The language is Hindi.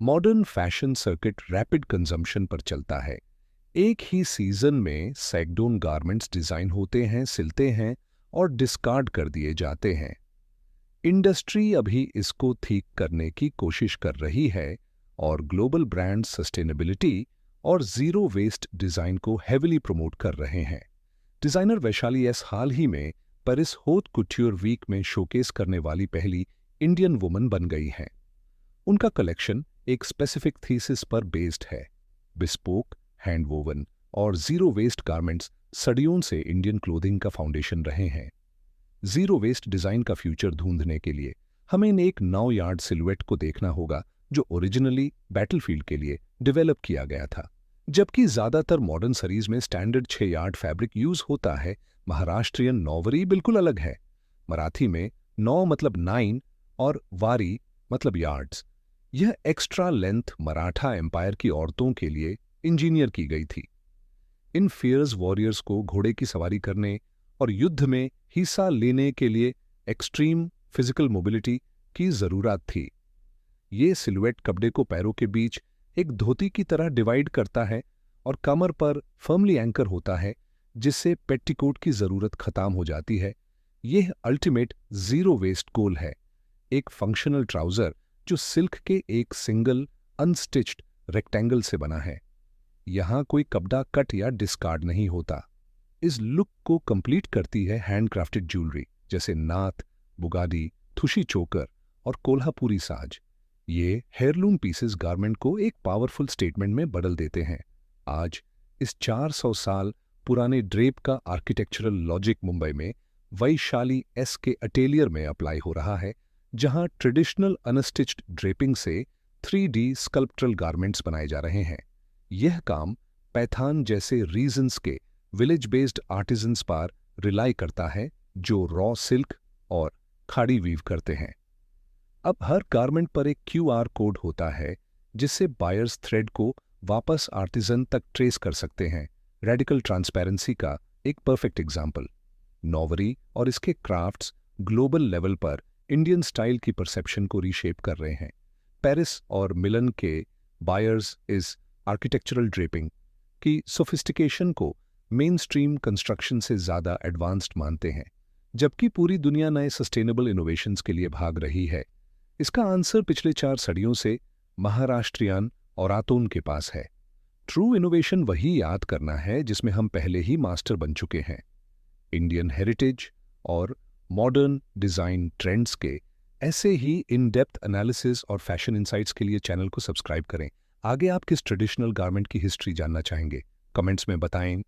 Modern fashion circuit rapid consumption पर चलता है। एक ही सीजन में सैकड़ों गारमेंट्स डिजाइन होते हैं, सिलते हैं और डिस्कार्ड कर दिए जाते हैं। इंडस्ट्री अभी इसको ठीक करने की कोशिश कर रही है और ग्लोबल ब्रांड सस्टेनेबिलिटी और जीरो वेस्ट डिजाइन को हेविली प्रमोट कर रहे हैं। डिजाइनर वैशाली एस हाल ही में पेरिस होत कुट्यूर वीक में शोकेस करने वाली पहली इंडियन वुमन बन गई हैं। उनका कलेक्शन एक स्पेसिफिक थीसिस पर बेस्ड है। बिस्पोक, हैंड वोवन और जीरो वेस्ट गारमेंट्स सदियों से इंडियन क्लोथिंग का फाउंडेशन रहे हैं। जीरो वेस्ट डिजाइन का फ्यूचर ढूंढने के लिए हमें इन एक 9 यार्ड सिलुएट को देखना होगा जो ओरिजिनली बैटलफील्ड के लिए डेवलप किया गया था। जबकि ज्यादातर मॉडर्न सीरीज में स्टैंडर्ड 6 यार्ड फैब्रिक यूज होता है, महाराष्ट्रियन नौवरी बिल्कुल अलग है। मराठी में 9 मतलब 9 और वारी मतलब यार्ड्स। यह एक्स्ट्रा लेंथ मराठा एम्पायर की औरतों के लिए इंजीनियर की गई थी। इन फियर्स वॉरियर्स को घोड़े की सवारी करने और युद्ध में हिस्सा लेने के लिए एक्सट्रीम फिजिकल मोबिलिटी की जरूरत थी। ये सिलुएट कपड़े को पैरों के बीच एक धोती की तरह डिवाइड करता है और कमर पर फर्मली एंकर होता है, जिससे पेट्टीकोट की जरूरत खत्म हो जाती है। यह अल्टीमेट जीरो वेस्ट गोल है। एक फंक्शनल ट्राउजर जो सिल्क के एक सिंगल अनस्टिच्ड रेक्टेंगल से बना है। यहां कोई कपड़ा कट या डिस्कार्ड नहीं होता। इस लुक को कंप्लीट करती है हैंडक्राफ्टेड ज्वेलरी जैसे नाथ, बुगाडी, थुशी चोकर और कोल्हापुरी साज। ये हेयरलूम पीसेस गारमेंट को एक पावरफुल स्टेटमेंट में बदल देते हैं। आज इस 400 साल पुराने ड्रेप का आर्किटेक्चरल लॉजिक मुंबई में वैशाली एस के अटेलियर में अप्लाई हो रहा है, जहां ट्रेडिशनल अनस्टिच्ड ड्रेपिंग से 3D स्कल्पचरल गारमेंट्स बनाए जा रहे हैं। यह काम पैथान जैसे रीजन्स के विलेज बेस्ड आर्टिजन्स पर रिलाई करता है जो रॉ सिल्क और खाड़ी वीव करते हैं। अब हर गारमेंट पर एक QR कोड होता है जिससे बायर्स थ्रेड को वापस आर्टिजन तक ट्रेस कर सकते हैं। रेडिकल ट्रांसपेरेंसी का एक परफेक्ट एग्जाम्पल। नौवरी और इसके क्राफ्ट्स ग्लोबल लेवल पर इंडियन स्टाइल की परसेप्शन को रीशेप कर रहे हैं। पेरिस और मिलन के बायर्स इस आर्किटेक्चरल ड्रेपिंग की सोफिस्टिकेशन को मेन स्ट्रीम कंस्ट्रक्शन से ज़्यादा एडवांस्ड मानते हैं, जबकि पूरी दुनिया नए सस्टेनेबल इनोवेशंस के लिए भाग रही है। इसका आंसर पिछले 4 सदियों से महाराष्ट्रियन और आतोन के पास है। ट्रू इनोवेशन वही याद करना है जिसमें हम पहले ही मास्टर बन चुके हैं। इंडियन हेरिटेज और मॉडर्न डिज़ाइन ट्रेंड्स के ऐसे ही इन डेप्थ एनालिसिस और फैशन इंसाइट्स के लिए चैनल को सब्सक्राइब करें। आगे आप किस ट्रेडिशनल गारमेंट की हिस्ट्री जानना चाहेंगे? कमेंट्स में बताएं।